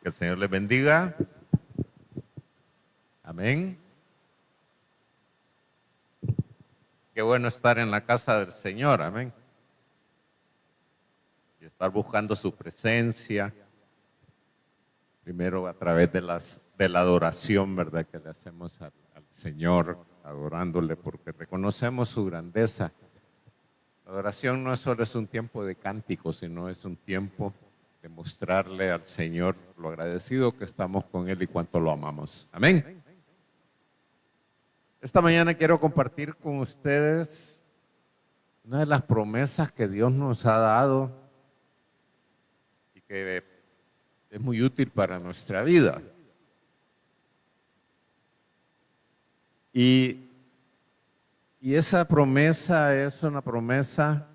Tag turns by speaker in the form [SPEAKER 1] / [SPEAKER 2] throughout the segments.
[SPEAKER 1] Que el Señor les bendiga. Amén. Qué bueno estar en la casa del Señor. Amén. Y estar buscando su presencia. Primero a través de la adoración, ¿verdad? Que le hacemos al Señor, adorándole porque reconocemos su grandeza. La adoración no solo es un tiempo de cántico, sino es un tiempo de mostrarle al Señor lo agradecido que estamos con Él y cuánto lo amamos. Amén. Esta mañana quiero compartir con ustedes una de las promesas que Dios nos ha dado y que es muy útil para nuestra vida. Y esa promesa es una promesa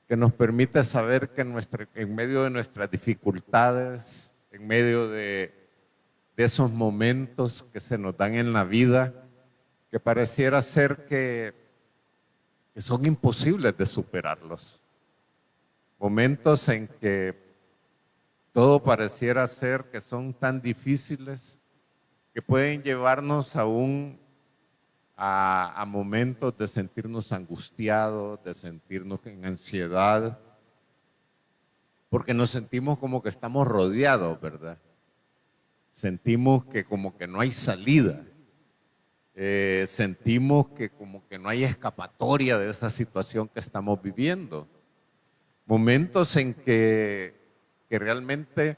[SPEAKER 1] que nos permite saber que en medio de nuestras dificultades, en medio de esos momentos que se nos dan en la vida, que pareciera ser que son imposibles de superarlos. Momentos en que todo pareciera ser que son tan difíciles que pueden llevarnos aún a momentos de sentirnos angustiados, de sentirnos en ansiedad, porque nos sentimos como que estamos rodeados, ¿verdad? Sentimos que como que no hay salida, sentimos que como que no hay escapatoria de esa situación que estamos viviendo. Momentos en que realmente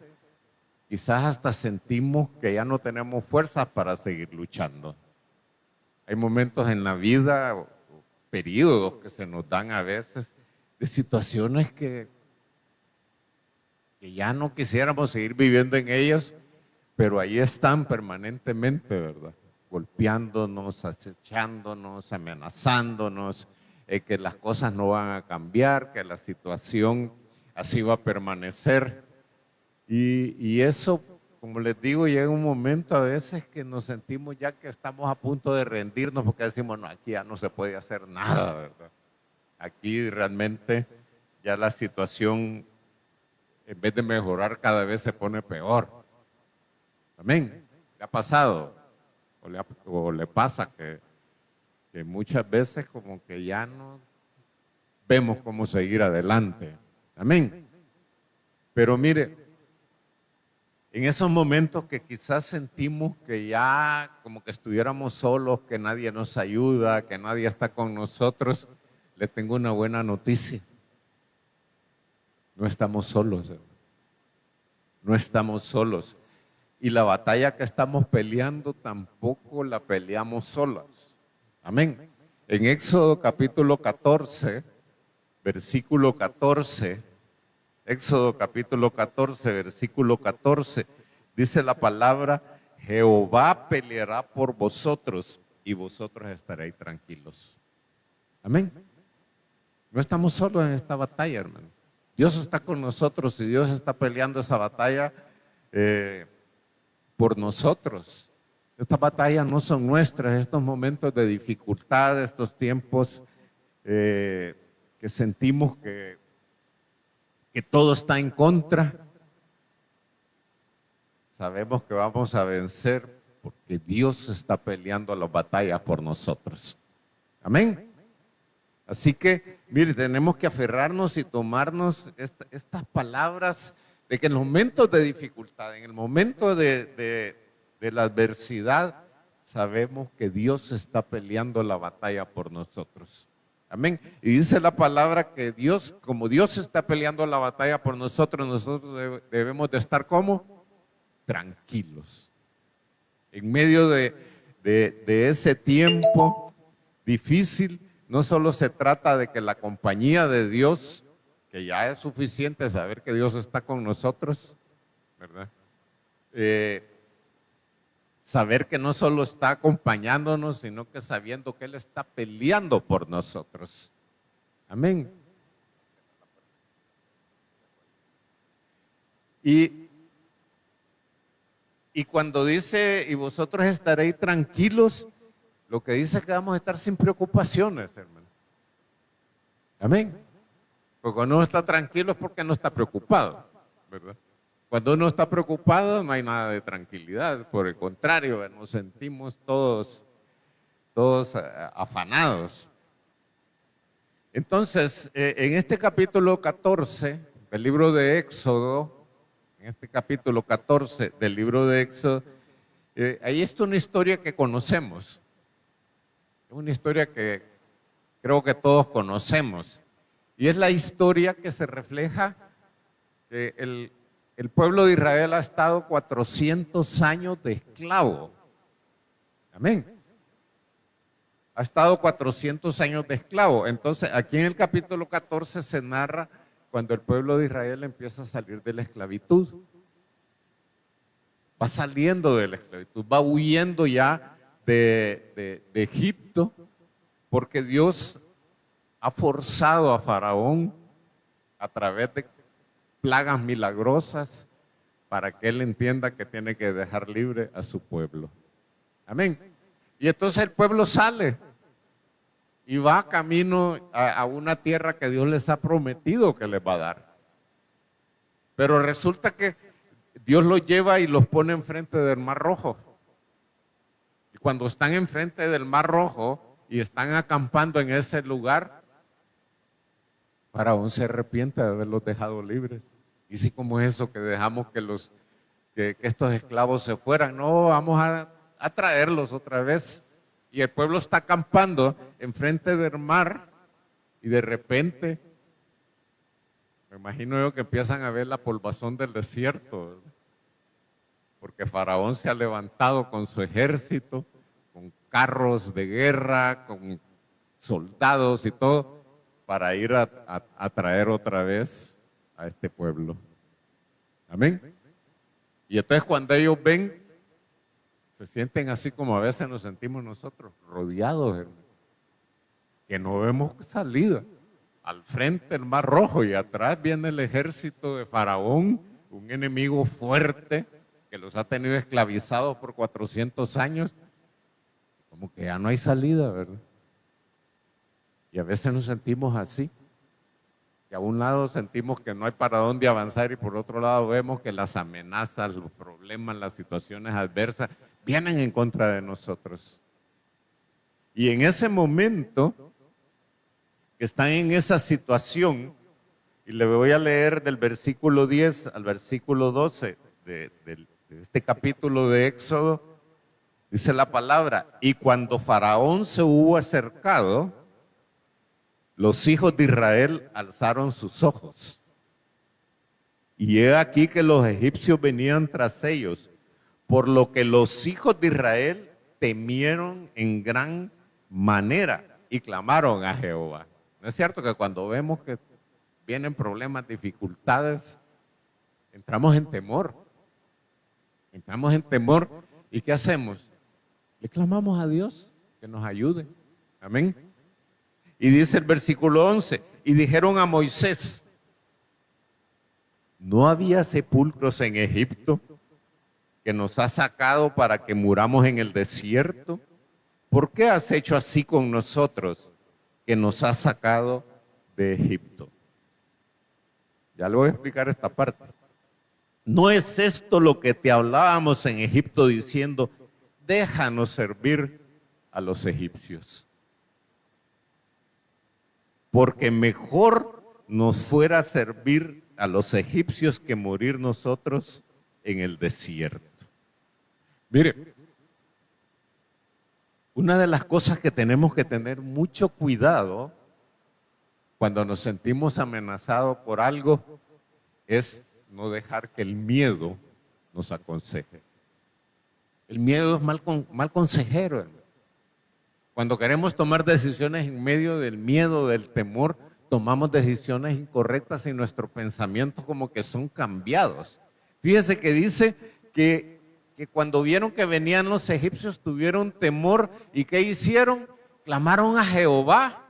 [SPEAKER 1] quizás hasta sentimos que ya no tenemos fuerzas para seguir luchando. Hay momentos en la vida, o periodos que se nos dan a veces, de situaciones que ya no quisiéramos seguir viviendo en ellas, pero ahí están permanentemente, ¿verdad? Golpeándonos, acechándonos, amenazándonos, que las cosas no van a cambiar, que la situación así va a permanecer. Y eso, como les digo, llega un momento a veces que nos sentimos ya que estamos a punto de rendirnos porque decimos, no, aquí ya no se puede hacer nada, ¿verdad? Aquí realmente ya la situación, en vez de mejorar, cada vez se pone peor. Amén. ¿Le ha pasado? ¿O le pasa que muchas veces como que ya no vemos cómo seguir adelante? Amén. Pero mire, en esos momentos que quizás sentimos que ya como que estuviéramos solos, que nadie nos ayuda, que nadie está con nosotros, le tengo una buena noticia. No estamos solos. No estamos solos. Y la batalla que estamos peleando tampoco la peleamos solos. Amén. En Éxodo capítulo 14, versículo 14, Éxodo capítulo 14, versículo 14, dice la palabra, Jehová peleará por vosotros y vosotros estaréis tranquilos. Amén. No estamos solos en esta batalla, hermano. Dios está con nosotros y Dios está peleando esa batalla por nosotros. Estas batallas no son nuestras, estos momentos de dificultad, estos tiempos que sentimos que todo está en contra. Sabemos que vamos a vencer porque Dios está peleando las batallas por nosotros. Amén. Así que, mire, tenemos que aferrarnos y tomarnos estas palabras de que en los momentos de dificultad, en el momento de la adversidad, sabemos que Dios está peleando la batalla por nosotros. Amén. Y dice la palabra que Dios, como Dios está peleando la batalla por nosotros debemos de estar como tranquilos. En medio de ese tiempo difícil, no solo se trata de que la compañía de Dios, que ya es suficiente saber que Dios está con nosotros, ¿verdad? Saber que no solo está acompañándonos, sino que sabiendo que Él está peleando por nosotros. Amén. Y cuando dice, y vosotros estaréis tranquilos, lo que dice es que vamos a estar sin preocupaciones, hermano. Amén. Porque cuando uno está tranquilo es porque no está preocupado, ¿verdad? Cuando uno está preocupado no hay nada de tranquilidad, por el contrario, nos sentimos todos afanados. Entonces, en este capítulo 14 del libro de Éxodo, en este capítulo 14 del libro de Éxodo, ahí está una historia que conocemos, una historia que creo que todos conocemos, y es la historia que se refleja que el pueblo de Israel ha estado 400 años de esclavo. Amén. Ha estado 400 años de esclavo. Entonces, aquí en el capítulo 14 se narra cuando el pueblo de Israel empieza a salir de la esclavitud. Va saliendo de la esclavitud, va huyendo ya de Egipto, porque Dios ha forzado a Faraón a través de plagas milagrosas para que él entienda que tiene que dejar libre a su pueblo. Amén. Y entonces el pueblo sale y va camino a una tierra que Dios les ha prometido que les va a dar. Pero resulta que Dios los lleva y los pone enfrente del Mar Rojo. Y cuando están enfrente del Mar Rojo y están acampando en ese lugar, Faraón se arrepiente de haberlos dejado libres. Y sí, como eso, que dejamos que estos esclavos se fueran. No, vamos a traerlos otra vez. Y el pueblo está acampando enfrente del mar y de repente, me imagino yo que empiezan a ver la polvazón del desierto, ¿verdad? Porque Faraón se ha levantado con su ejército, con carros de guerra, con soldados y todo, para ir a traer otra vez a este pueblo. Amén. Y entonces cuando ellos ven, se sienten así como a veces nos sentimos nosotros, rodeados, hermano, que no vemos salida. Al frente el Mar Rojo y atrás viene el ejército de Faraón, un enemigo fuerte que los ha tenido esclavizados por 400 años. Como que ya no hay salida, ¿verdad? Y a veces nos sentimos así, que a un lado sentimos que no hay para dónde avanzar y por otro lado vemos que las amenazas, los problemas, las situaciones adversas vienen en contra de nosotros. Y en ese momento que están en esa situación, y le voy a leer del versículo 10 al versículo 12 de este capítulo de Éxodo, dice la palabra: y cuando Faraón se hubo acercado, los hijos de Israel alzaron sus ojos. Y he aquí que los egipcios venían tras ellos, por lo que los hijos de Israel temieron en gran manera y clamaron a Jehová. ¿No es cierto que cuando vemos que vienen problemas, dificultades, entramos en temor? Entramos en temor. ¿Y qué hacemos? Le clamamos a Dios que nos ayude. Amén. Y dice el versículo 11, y dijeron a Moisés: ¿no había sepulcros en Egipto que nos has sacado para que muramos en el desierto? ¿Por qué has hecho así con nosotros, que nos has sacado de Egipto? Ya le voy a explicar esta parte. ¿No es esto lo que te hablábamos en Egipto diciendo: déjanos servir a los egipcios? Porque mejor nos fuera servir a los egipcios que morir nosotros en el desierto. Mire, una de las cosas que tenemos que tener mucho cuidado cuando nos sentimos amenazados por algo es no dejar que el miedo nos aconseje. El miedo es mal consejero, hermano. Cuando queremos tomar decisiones en medio del miedo, del temor, tomamos decisiones incorrectas y nuestros pensamientos como que son cambiados. Fíjese que dice que cuando vieron que venían los egipcios tuvieron temor. ¿Y qué hicieron? Clamaron a Jehová.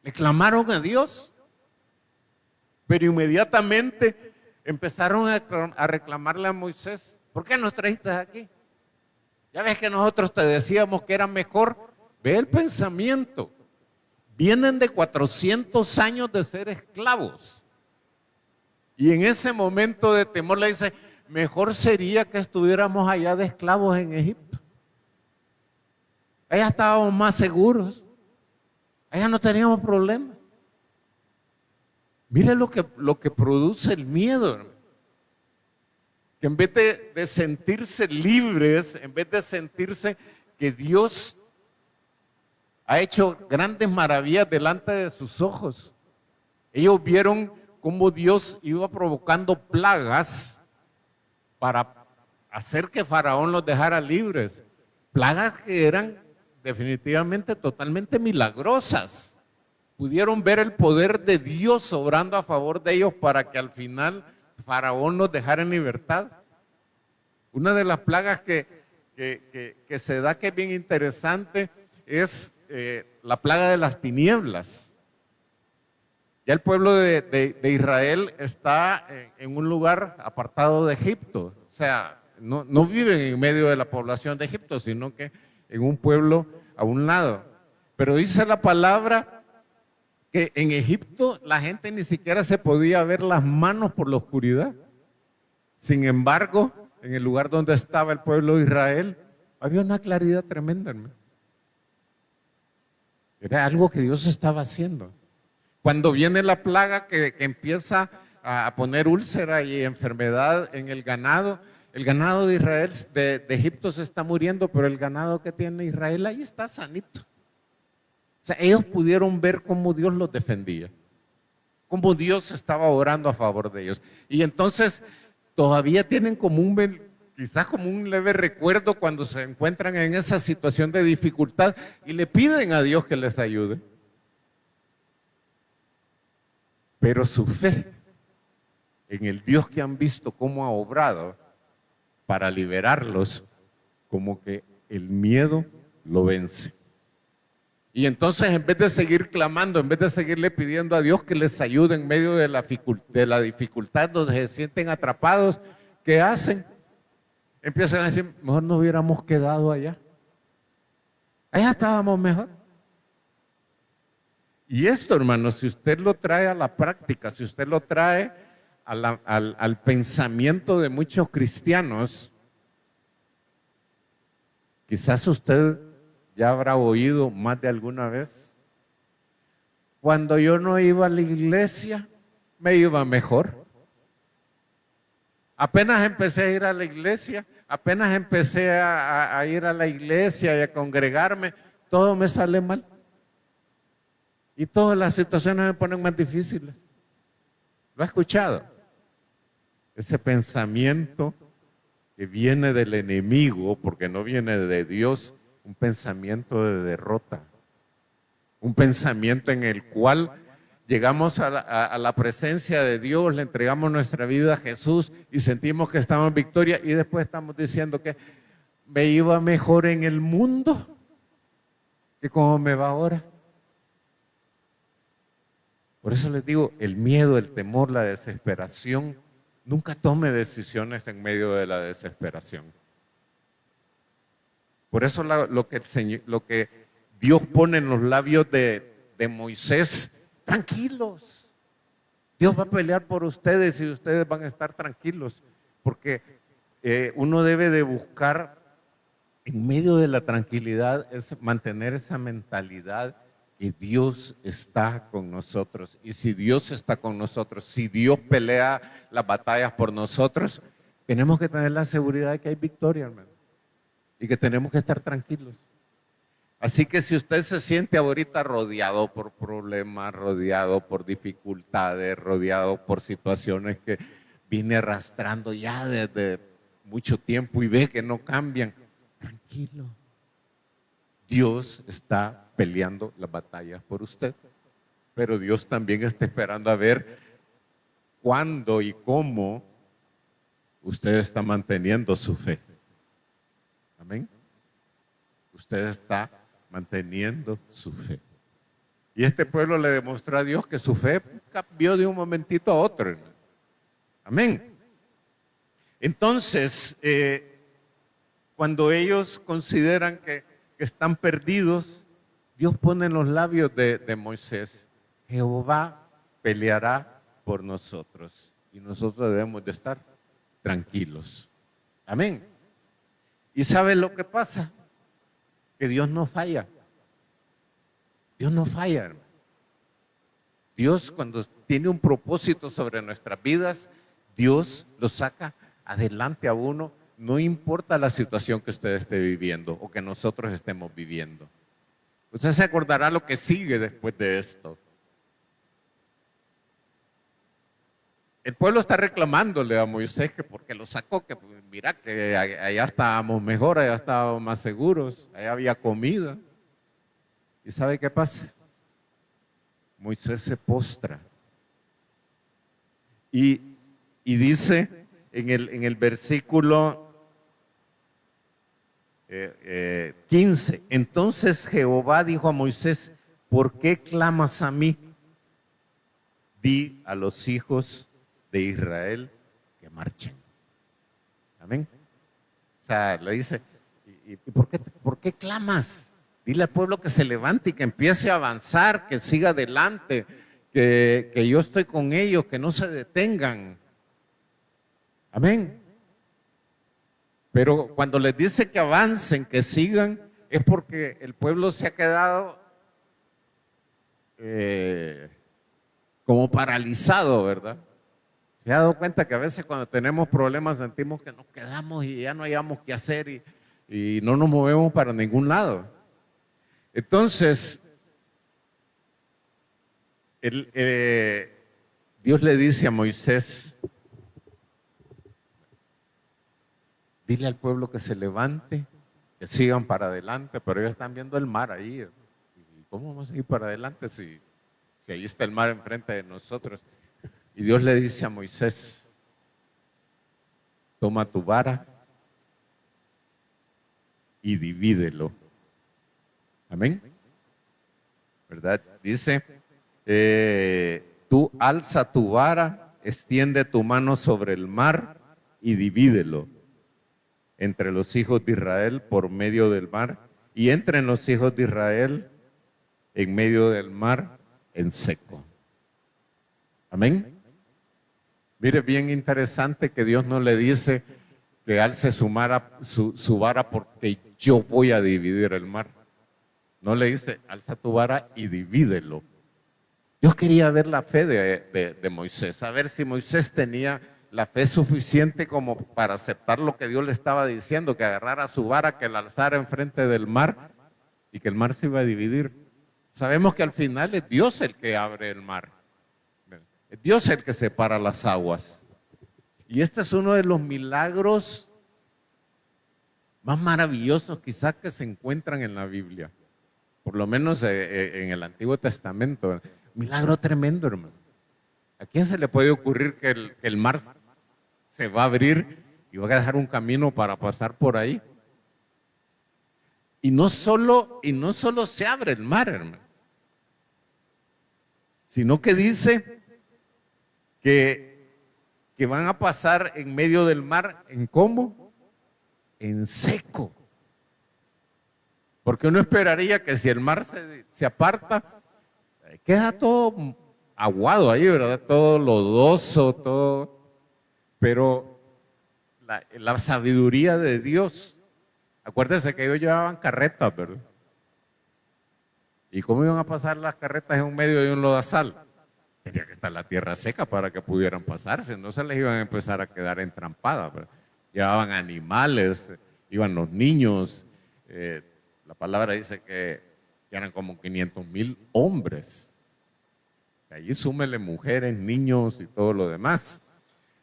[SPEAKER 1] Le clamaron a Dios. Pero inmediatamente empezaron a reclamarle a Moisés: ¿por qué nos trajiste aquí? Ya ves que nosotros te decíamos que era mejor. Ve el pensamiento. Vienen de 400 años de ser esclavos. Y en ese momento de temor le dice, mejor sería que estuviéramos allá de esclavos en Egipto. Allá estábamos más seguros. Allá no teníamos problemas. Mire lo que produce el miedo, hermano. Que en vez de sentirse libres, en vez de sentirse que Dios ha hecho grandes maravillas delante de sus ojos, ellos vieron cómo Dios iba provocando plagas para hacer que Faraón los dejara libres. Plagas que eran definitivamente totalmente milagrosas. Pudieron ver el poder de Dios obrando a favor de ellos para que al final Faraón los dejara en libertad. Una de las plagas que se da, que es bien interesante, es la plaga de las tinieblas. Ya el pueblo de Israel está en un lugar apartado de Egipto. O sea, no viven en medio de la población de Egipto, sino que en un pueblo a un lado. Pero dice la palabra que en Egipto la gente ni siquiera se podía ver las manos por la oscuridad. Sin embargo, en el lugar donde estaba el pueblo de Israel, había una claridad tremenda, hermano. Era algo que Dios estaba haciendo. Cuando viene la plaga que empieza a poner úlcera y enfermedad en el ganado de Israel, de Egipto se está muriendo, pero el ganado que tiene Israel ahí está sanito. O sea, ellos pudieron ver cómo Dios los defendía, cómo Dios estaba orando a favor de ellos. Y entonces todavía tienen quizás como un leve recuerdo cuando se encuentran en esa situación de dificultad y le piden a Dios que les ayude. Pero su fe en el Dios que han visto cómo ha obrado para liberarlos, como que el miedo lo vence. Y entonces, en vez de seguir clamando, en vez de seguirle pidiendo a Dios que les ayude en medio de la dificultad donde se sienten atrapados, ¿qué hacen? Empiezan a decir, mejor nos hubiéramos quedado allá. Allá estábamos mejor. Y esto, hermano, si usted lo trae a la práctica, si usted lo trae al pensamiento de muchos cristianos, quizás usted ya habrá oído más de alguna vez, cuando yo no iba a la iglesia, me iba mejor. Apenas empecé a ir a la iglesia, apenas empecé a ir a la iglesia y a congregarme, todo me sale mal. Y todas las situaciones me ponen más difíciles. ¿Lo ha escuchado? Ese pensamiento que viene del enemigo, porque no viene de Dios, un pensamiento de derrota, un pensamiento en el cual llegamos a la presencia de Dios, le entregamos nuestra vida a Jesús y sentimos que estamos en victoria y después estamos diciendo que me iba mejor en el mundo que como me va ahora. Por eso les digo, el miedo, el temor, la desesperación, nunca tome decisiones en medio de la desesperación. Por eso lo que Dios pone en los labios de Moisés, tranquilos. Dios va a pelear por ustedes y ustedes van a estar tranquilos. Porque uno debe de buscar en medio de la tranquilidad, es mantener esa mentalidad que Dios está con nosotros. Y si Dios está con nosotros, si Dios pelea las batallas por nosotros, tenemos que tener la seguridad de que hay victoria, hermano. Y que tenemos que estar tranquilos. Así que si usted se siente ahorita rodeado por problemas, rodeado por dificultades, rodeado por situaciones que viene arrastrando ya desde mucho tiempo y ve que no cambian, tranquilo. Dios está peleando las batallas por usted, pero Dios también está esperando a ver cuándo y cómo usted está manteniendo su fe. Amén. Usted está manteniendo su fe. Y este pueblo le demostró a Dios que su fe cambió de un momentito a otro, hermano. Amén. Entonces, cuando ellos consideran que están perdidos, Dios pone en los labios de Moisés, Jehová peleará por nosotros. y nosotros debemos de estar tranquilos. Amén. ¿Y sabe lo que pasa? Que Dios no falla. Dios no falla, hermano. Dios, cuando tiene un propósito sobre nuestras vidas, Dios lo saca adelante a uno, no importa la situación que usted esté viviendo o que nosotros estemos viviendo. Usted se acordará lo que sigue después de esto. El pueblo está reclamándole a Moisés que porque lo sacó, que mira que allá estábamos mejor, allá estábamos más seguros, allá había comida. ¿Y sabe qué pasa? Moisés se postra y dice en el versículo 15, entonces Jehová dijo a Moisés, ¿por qué clamas a mí? Di a los hijos de Israel que marchen. Amén. O sea, le dice, ¿y por qué clamas? Dile al pueblo que se levante y que empiece a avanzar, que siga adelante, que yo estoy con ellos, que no se detengan. Amén. Pero cuando les dice que avancen, que sigan, es porque el pueblo se ha quedado como paralizado, ¿verdad? Se ha dado cuenta que a veces cuando tenemos problemas sentimos que nos quedamos y ya no hayamos qué hacer y no nos movemos para ningún lado. Entonces, Dios le dice a Moisés, dile al pueblo que se levante, que sigan para adelante, pero ellos están viendo el mar ahí. ¿Y cómo vamos a ir para adelante si ahí está el mar enfrente de nosotros? Y Dios le dice a Moisés, toma tu vara y divídelo. Amén. ¿Verdad? Dice, tú alza tu vara, extiende tu mano sobre el mar y divídelo entre los hijos de Israel por medio del mar y entre los hijos de Israel en medio del mar en seco. Amén. Mire, bien interesante que Dios no le dice que alce su vara porque yo voy a dividir el mar. No le dice, alza tu vara y divídelo. Dios quería ver la fe de Moisés, a ver si Moisés tenía la fe suficiente como para aceptar lo que Dios le estaba diciendo, que agarrara su vara, que la alzara enfrente del mar y que el mar se iba a dividir. Sabemos que al final es Dios el que abre el mar. Es Dios el que separa las aguas. Y este es uno de los milagros más maravillosos quizás que se encuentran en la Biblia. Por lo menos en el Antiguo Testamento. Milagro tremendo, hermano. ¿A quién se le puede ocurrir que el mar se va a abrir y va a dejar un camino para pasar por ahí? Y no solo se abre el mar, hermano, sino que dice que van a pasar en medio del mar, ¿en cómo? En seco. Porque uno esperaría que si el mar se aparta, queda todo aguado ahí, ¿verdad? Todo lodoso, todo. Pero la sabiduría de Dios, acuérdense que ellos llevaban carretas, ¿verdad? ¿Y cómo iban a pasar las carretas en medio de un lodazal? Tenía que estar la tierra seca para que pudieran pasarse, no se les iban a empezar a quedar entrampadas, ¿verdad? Llevaban animales, iban los niños, la palabra dice que eran como 500,000 hombres. Allí súmele mujeres, niños y todo lo demás.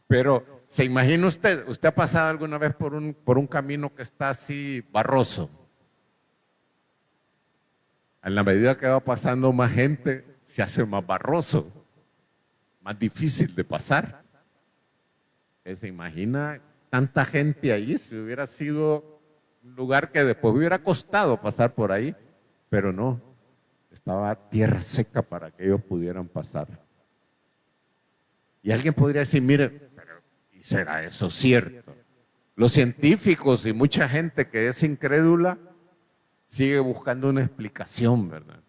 [SPEAKER 1] Pero, ¿se imagina usted ha pasado alguna vez por un camino que está así barroso? En la medida que va pasando más gente, se hace más barroso, más difícil de pasar. ¿Se imagina tanta gente allí? Si hubiera sido un lugar que después hubiera costado pasar por ahí, pero no, estaba tierra seca para que ellos pudieran pasar. Y alguien podría decir, mire, pero ¿y será eso cierto? Los científicos y mucha gente que es incrédula sigue buscando una explicación, ¿verdad?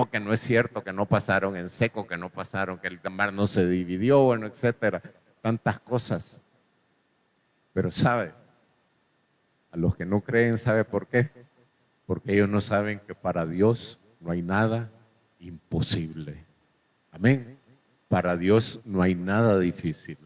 [SPEAKER 1] que no es cierto, que no pasaron en seco, que no pasaron, que el mar no se dividió, bueno, etcétera, tantas cosas. Pero sabe, a los que no creen, ¿sabe por qué? Porque ellos no saben que para Dios no hay nada imposible. Amén. Para Dios no hay nada difícil.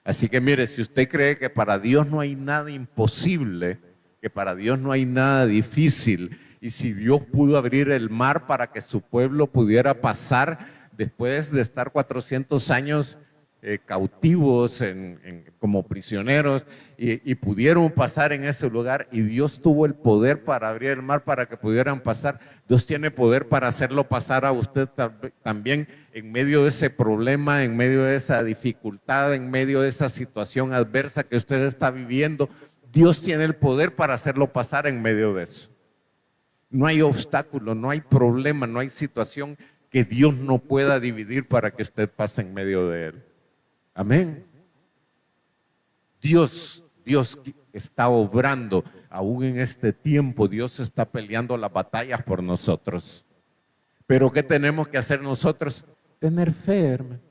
[SPEAKER 1] Así que mire, si usted cree que para Dios no hay nada imposible, que para Dios no hay nada difícil, y si Dios pudo abrir el mar para que su pueblo pudiera pasar después de estar 400 años cautivos como prisioneros y pudieron pasar en ese lugar, y Dios tuvo el poder para abrir el mar para que pudieran pasar, Dios tiene poder para hacerlo pasar a usted también en medio de ese problema, en medio de esa dificultad, en medio de esa situación adversa que usted está viviendo. Dios tiene el poder para hacerlo pasar en medio de eso. No hay obstáculo, no hay problema, no hay situación que Dios no pueda dividir para que usted pase en medio de él. Amén. Dios está obrando aún en este tiempo. Dios está peleando las batallas por nosotros. Pero ¿qué tenemos que hacer nosotros? Tener fe, hermano.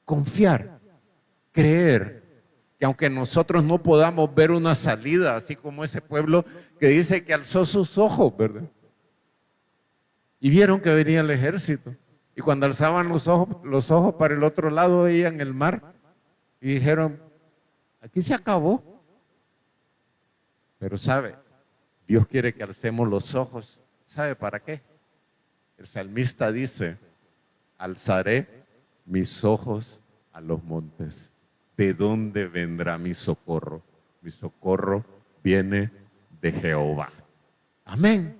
[SPEAKER 1] Confiar, creer, que aunque nosotros no podamos ver una salida, así como ese pueblo que dice que alzó sus ojos, ¿verdad? Y vieron que venía el ejército. Y cuando alzaban los ojos para el otro lado veían el mar y dijeron, aquí se acabó. Pero sabe, Dios quiere que alcemos los ojos. ¿Sabe para qué? El salmista dice, alzaré mis ojos a los montes. ¿De dónde vendrá mi socorro? Mi socorro viene de Jehová. Amén.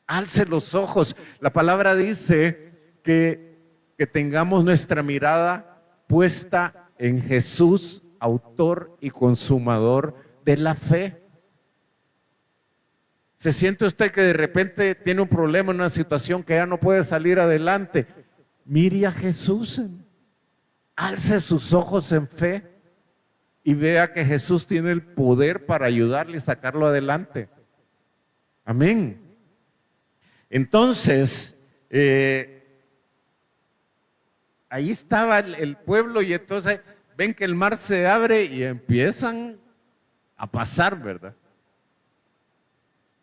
[SPEAKER 1] Alce los ojos. La palabra dice que tengamos nuestra mirada puesta en Jesús, autor y consumador de la fe. ¿Se siente usted que de repente tiene un problema, una situación que ya no puede salir adelante? Mire a Jesús, alce sus ojos en fe y vea que Jesús tiene el poder para ayudarle y sacarlo adelante. Amén. Entonces, ahí estaba el pueblo y entonces ven que el mar se abre y empiezan a pasar, ¿verdad?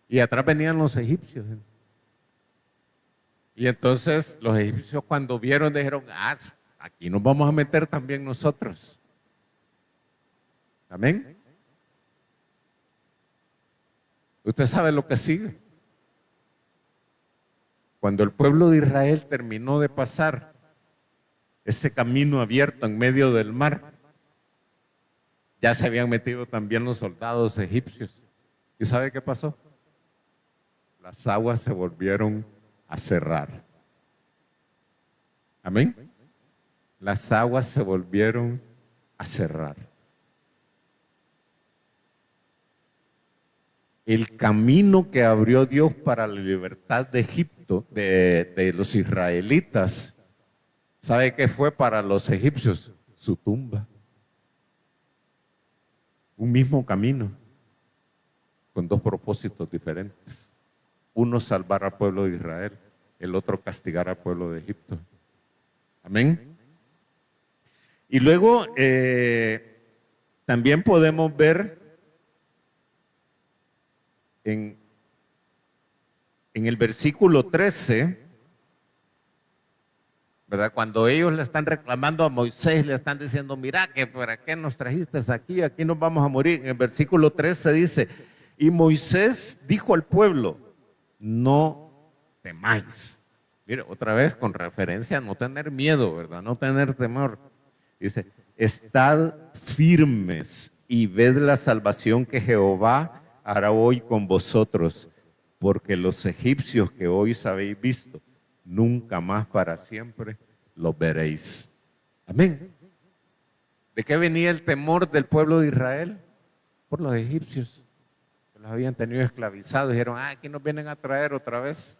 [SPEAKER 1] Y atrás venían los egipcios. Y entonces los egipcios cuando vieron dijeron, aquí nos vamos a meter también nosotros. Amén. Usted sabe lo que sigue. Cuando el pueblo de Israel terminó de pasar ese camino abierto en medio del mar, ya se habían metido también los soldados egipcios. ¿Y sabe qué pasó? Las aguas se volvieron a cerrar. Amén. Las aguas se volvieron a cerrar. El camino que abrió Dios para la libertad de Egipto, de los israelitas, ¿sabe qué fue para los egipcios? Su tumba. Un mismo camino, con dos propósitos diferentes. Uno salvar al pueblo de Israel, el otro castigar al pueblo de Egipto. Amén. Y luego también podemos ver en el versículo 13, ¿verdad? Cuando ellos le están reclamando a Moisés, le están diciendo, mira, que ¿para qué nos trajiste aquí? Aquí nos vamos a morir. En el versículo 13 dice, y Moisés dijo al pueblo, no temáis. Mire, otra vez con referencia a no tener miedo, ¿verdad? No tener temor. Dice, estad firmes y ved la salvación que Jehová hará hoy con vosotros, porque los egipcios que hoy habéis visto, nunca más para siempre los veréis. Amén. ¿De qué venía el temor del pueblo de Israel? Por los egipcios, que los habían tenido esclavizados. Dijeron, aquí nos vienen a traer otra vez.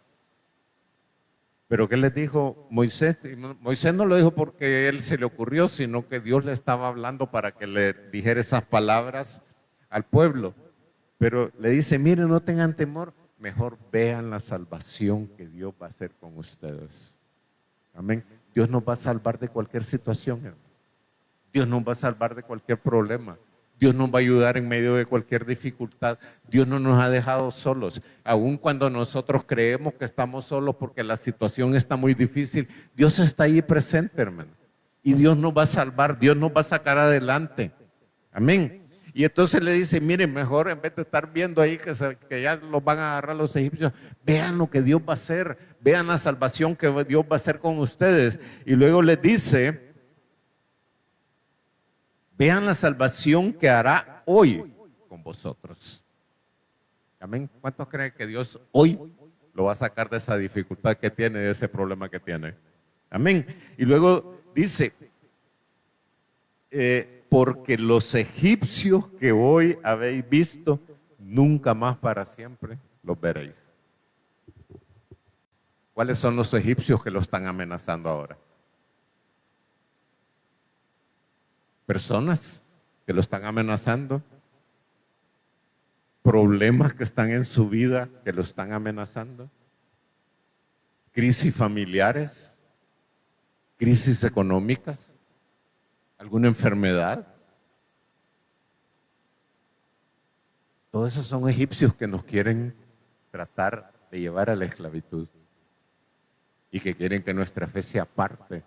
[SPEAKER 1] Pero ¿qué les dijo Moisés? Moisés no lo dijo porque a él se le ocurrió, sino que Dios le estaba hablando para que le dijera esas palabras al pueblo. Pero le dice, miren, no tengan temor, mejor vean la salvación que Dios va a hacer con ustedes. Amén. Dios nos va a salvar de cualquier situación, hermano. Dios nos va a salvar de cualquier problema. Dios nos va a ayudar en medio de cualquier dificultad. Dios no nos ha dejado solos. Aun cuando nosotros creemos que estamos solos porque la situación está muy difícil, Dios está ahí presente, hermano. Y Dios nos va a salvar, Dios nos va a sacar adelante. Amén. Y entonces le dice, miren, mejor en vez de estar viendo ahí que ya los van a agarrar los egipcios, vean lo que Dios va a hacer, vean la salvación que Dios va a hacer con ustedes. Y luego les dice, vean la salvación que hará hoy con vosotros. Amén. ¿Cuántos creen que Dios hoy lo va a sacar de esa dificultad que tiene, de ese problema que tiene? Amén. Y luego dice, porque los egipcios que hoy habéis visto, nunca más para siempre los veréis. ¿Cuáles son los egipcios que lo están amenazando ahora? Personas que lo están amenazando, problemas que están en su vida que lo están amenazando, crisis familiares, crisis económicas, alguna enfermedad. Todos esos son egipcios que nos quieren tratar de llevar a la esclavitud y que quieren que nuestra fe se aparte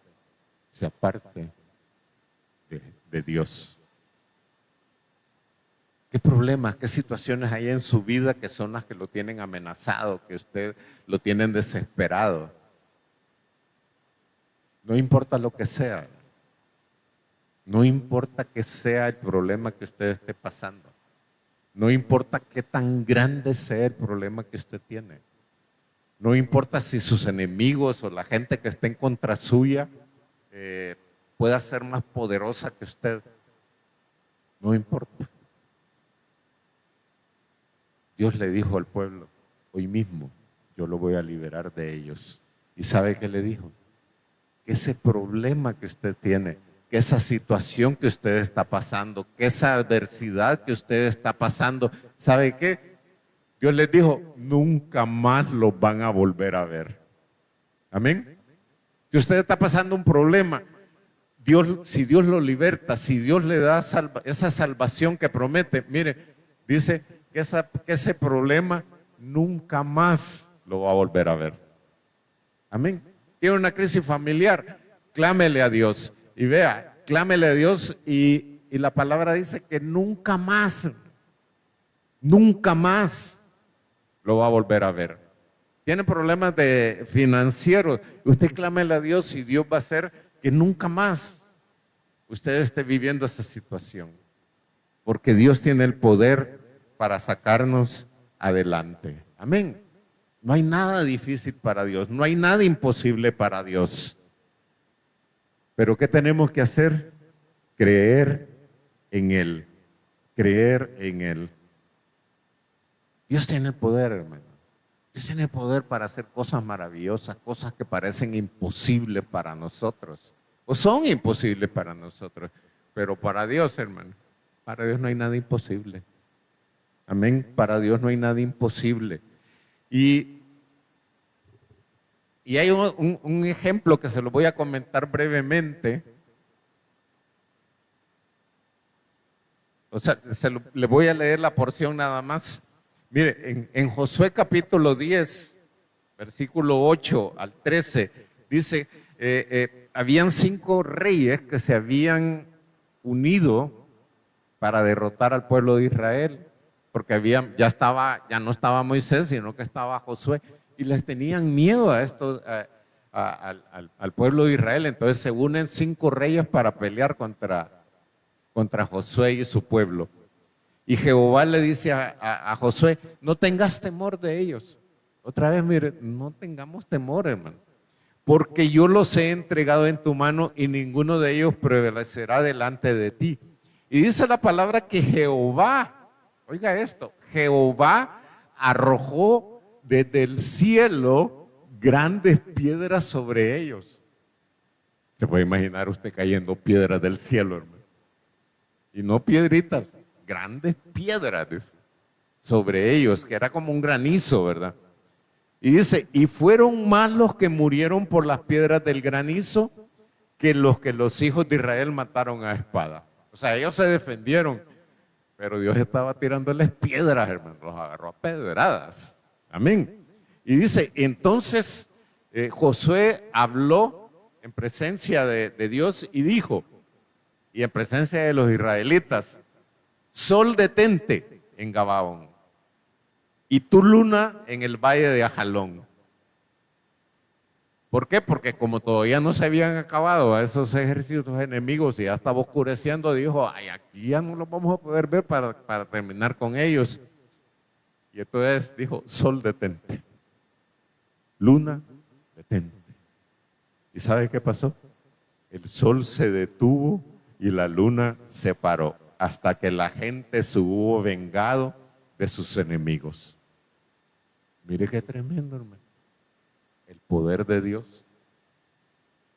[SPEAKER 1] de Dios. ¿Qué problemas, qué situaciones hay en su vida que son las que lo tienen amenazado, que usted lo tienen desesperado? No importa lo que sea. No importa que sea el problema que usted esté pasando. No importa qué tan grande sea el problema que usted tiene. No importa si sus enemigos o la gente que esté en contra suya pueda ser más poderosa que usted. No importa. Dios le dijo al pueblo, hoy mismo yo lo voy a liberar de ellos. ¿Y sabe qué le dijo? Que ese problema que usted tiene, que esa situación que usted está pasando, que esa adversidad que usted está pasando, ¿sabe qué? Dios les dijo, nunca más los van a volver a ver. Amén. Si usted está pasando un problema, si Dios lo liberta, si Dios le da esa salvación que promete, mire, dice que ese problema nunca más lo va a volver a ver. Amén. Tiene una crisis familiar, clámele a Dios. Y vea, clámele a Dios y la palabra dice que nunca más lo va a volver a ver. Tiene problemas financieros, usted clámele a Dios y Dios va a hacer que nunca más usted esté viviendo esa situación. Porque Dios tiene el poder para sacarnos adelante. Amén. No hay nada difícil para Dios, no hay nada imposible para Dios. Pero ¿qué tenemos que hacer? Creer en Él, creer en Él. Dios tiene el poder, hermano. Dios tiene el poder para hacer cosas maravillosas, cosas que parecen imposibles para nosotros, o son imposibles para nosotros, pero para Dios, hermano, para Dios no hay nada imposible. Amén, para Dios no hay nada imposible. Y hay un ejemplo que se lo voy a comentar brevemente. O sea, le voy a leer la porción nada más. Mire, en Josué capítulo 10, versículo 8 al 13, dice, habían 5 reyes que se habían unido para derrotar al pueblo de Israel, porque ya no estaba Moisés, sino que estaba Josué, y les tenían miedo a esto, al pueblo de Israel. Entonces se unen 5 reyes para pelear contra Josué y su pueblo. Y Jehová le dice a Josué, no tengas temor de ellos. Otra vez, mire, no tengamos temor, hermano, porque yo los he entregado en tu mano y ninguno de ellos prevalecerá delante de ti. Y dice la palabra que Jehová, oiga esto, Jehová arrojó desde el cielo grandes piedras sobre ellos. Se puede imaginar usted cayendo piedras del cielo, hermano. Y no piedritas, grandes piedras. sobre ellos, que era como un granizo, ¿verdad? Y dice, y fueron más los que murieron por las piedras del granizo que los hijos de Israel mataron a espada. O sea, ellos se defendieron, pero Dios estaba tirándoles piedras, hermano, los agarró a pedradas. Amén. Y dice, entonces Josué habló en presencia de Dios y dijo, y en presencia de los israelitas, sol detente en Gabaón y tu luna en el valle de Ajalón. ¿Por qué? Porque como todavía no se habían acabado a esos ejércitos enemigos y ya estaba oscureciendo, dijo, ay, aquí ya no los vamos a poder ver para terminar con ellos. Y entonces dijo, sol detente, luna detente. ¿Y sabe qué pasó? El sol se detuvo y la luna se paró hasta que la gente se hubo vengado de sus enemigos. Mire qué tremendo, hermano. El poder de Dios.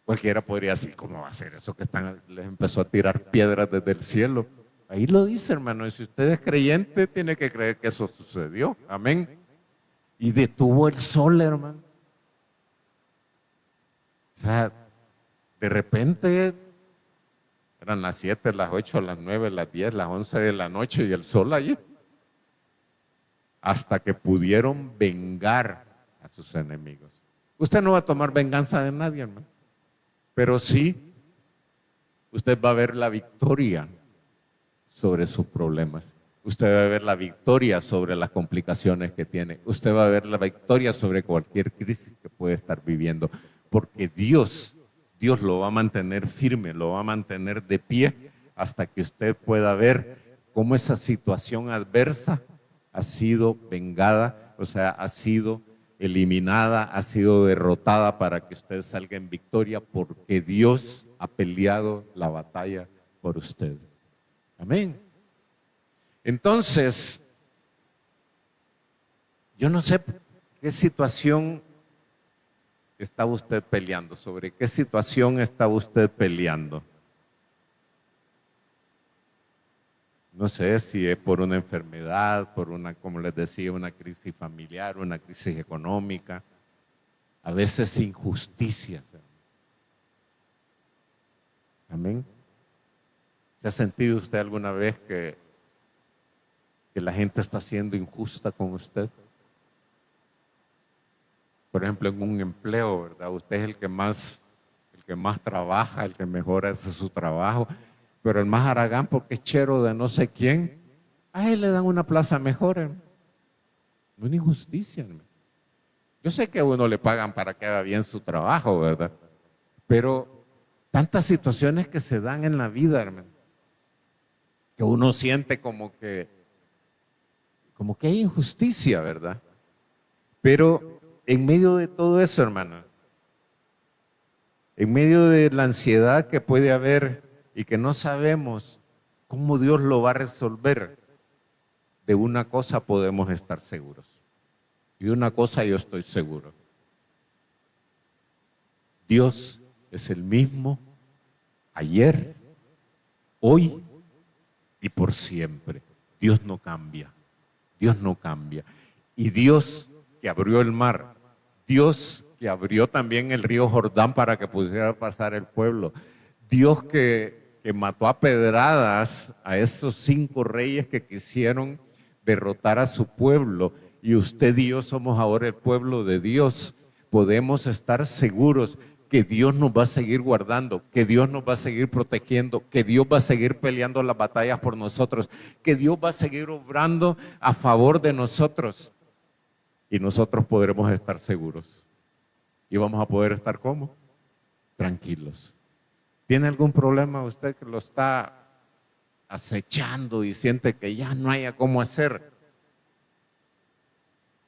[SPEAKER 1] Cualquiera podría decir, ¿cómo va a ser eso que les empezó a tirar piedras desde el cielo? Ahí lo dice, hermano, y si usted es creyente, tiene que creer que eso sucedió. Amén. Y detuvo el sol, hermano. O sea, de repente eran las 7, las 8, las 9, las 10, las 11 de la noche y el sol allí. Hasta que pudieron vengar a sus enemigos. Usted no va a tomar venganza de nadie, hermano. Pero sí, usted va a ver la victoria sobre sus problemas. Usted va a ver la victoria sobre las complicaciones que tiene. Usted va a ver la victoria sobre cualquier crisis que puede estar viviendo. Porque Dios lo va a mantener firme, lo va a mantener de pie hasta que usted pueda ver cómo esa situación adversa ha sido vengada, o sea, ha sido eliminada, ha sido derrotada para que usted salga en victoria porque Dios ha peleado la batalla por usted. Amén. Entonces, yo no sé qué situación está usted peleando, sobre qué situación está usted peleando. No sé si es por una enfermedad, por una, como les decía, una crisis familiar, una crisis económica, a veces injusticias. Amén. ¿Se ha sentido usted alguna vez que la gente está siendo injusta con usted? Por ejemplo, en un empleo, ¿verdad? Usted es el que más trabaja, el que mejor hace su trabajo, pero el más haragán porque es chero de no sé quién, a él le dan una plaza mejor, hermano. Una injusticia, hermano. Yo sé que a uno le pagan para que haga bien su trabajo, ¿verdad? Pero tantas situaciones que se dan en la vida, hermano, que uno siente como que hay injusticia, ¿verdad? Pero en medio de todo eso, hermano, en medio de la ansiedad que puede haber y que no sabemos cómo Dios lo va a resolver, de una cosa podemos estar seguros. Y de una cosa yo estoy seguro. Dios es el mismo ayer, hoy y por siempre. Dios no cambia. Dios no cambia. Y Dios que abrió el mar, Dios que abrió también el río Jordán para que pudiera pasar el pueblo, Dios que mató a pedradas a esos 5 reyes que quisieron derrotar a su pueblo, y usted y yo somos ahora el pueblo de Dios, podemos estar seguros que Dios nos va a seguir guardando, que Dios nos va a seguir protegiendo, que Dios va a seguir peleando las batallas por nosotros, que Dios va a seguir obrando a favor de nosotros, y nosotros podremos estar seguros. Y vamos a poder estar ¿cómo? Tranquilos. ¿Tiene algún problema usted que lo está acechando y siente que ya no haya cómo hacer?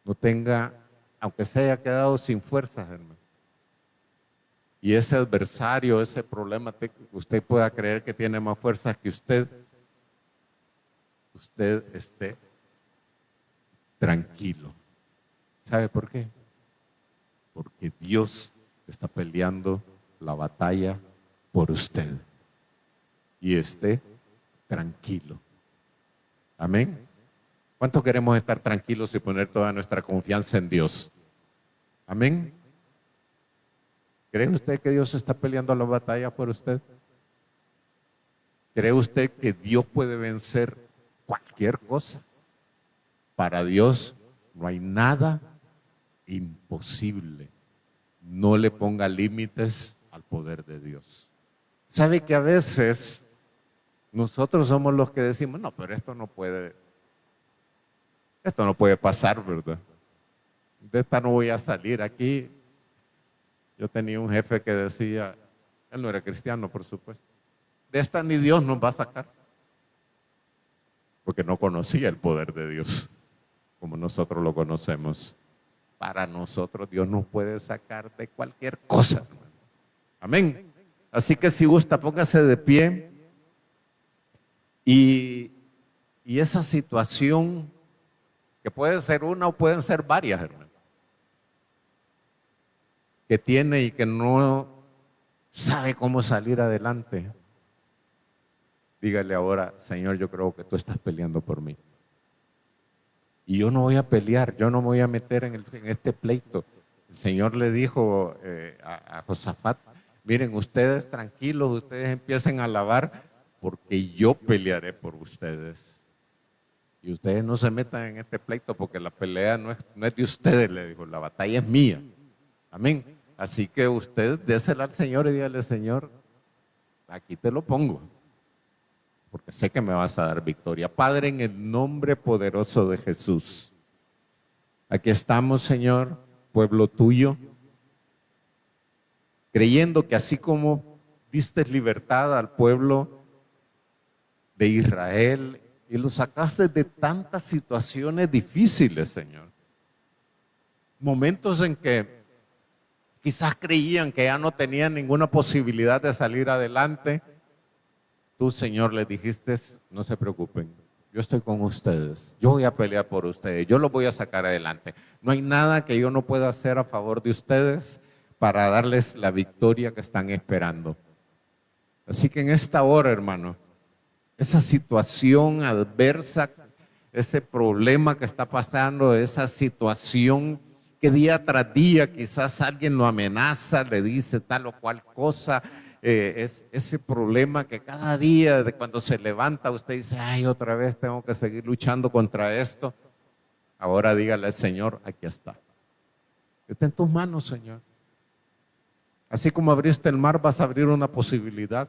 [SPEAKER 1] No tenga, aunque se haya quedado sin fuerzas, hermano. Y ese adversario, ese problema, usted pueda creer que tiene más fuerzas que usted esté tranquilo. ¿Sabe por qué? Porque Dios está peleando la batalla por usted. Y esté tranquilo. Amén. ¿Cuántos queremos estar tranquilos y poner toda nuestra confianza en Dios? Amén. ¿Cree usted que Dios está peleando la batalla por usted? ¿Cree usted que Dios puede vencer cualquier cosa? Para Dios no hay nada imposible. No le ponga límites al poder de Dios. ¿Sabe que a veces nosotros somos los que decimos, no, pero esto no puede pasar, ¿verdad? De esta no voy a salir aquí. Yo tenía un jefe que decía, él no era cristiano, por supuesto, de esta ni Dios nos va a sacar, porque no conocía el poder de Dios como nosotros lo conocemos. Para nosotros Dios nos puede sacar de cualquier cosa, hermano. Amén. Así que si gusta, póngase de pie y esa situación, que puede ser una o pueden ser varias, hermano, que tiene y que no sabe cómo salir adelante, dígale ahora, Señor, yo creo que tú estás peleando por mí. Y yo no voy a pelear, yo no me voy a meter en este pleito. El Señor le dijo a Josafat, miren, ustedes tranquilos, ustedes empiecen a alabar, porque yo pelearé por ustedes. Y ustedes no se metan en este pleito, porque la pelea no es de ustedes, le dijo, la batalla es mía. Amén. Así que usted désela al Señor y dígale, Señor, aquí te lo pongo, porque sé que me vas a dar victoria. Padre, en el nombre poderoso de Jesús, aquí estamos, Señor, pueblo tuyo, creyendo que así como diste libertad al pueblo de Israel y lo sacaste de tantas situaciones difíciles, Señor, momentos en que quizás creían que ya no tenían ninguna posibilidad de salir adelante, tú, Señor, les dijiste, no se preocupen, yo estoy con ustedes, yo voy a pelear por ustedes, yo los voy a sacar adelante. No hay nada que yo no pueda hacer a favor de ustedes para darles la victoria que están esperando. Así que en esta hora, hermano, esa situación adversa, ese problema que está pasando, esa situación que día tras día quizás alguien lo amenaza, le dice tal o cual cosa, es ese problema que cada día de cuando se levanta usted dice, ay, otra vez tengo que seguir luchando contra esto. Ahora dígale al Señor, aquí está. Está en tus manos, Señor. Así como abriste el mar, vas a abrir una posibilidad.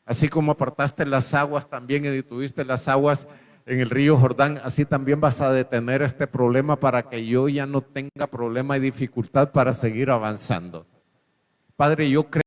[SPEAKER 1] Así como apartaste las aguas también y detuviste las aguas en el río Jordán, así también vas a detener este problema para que yo ya no tenga problema y dificultad para seguir avanzando. Padre, yo creo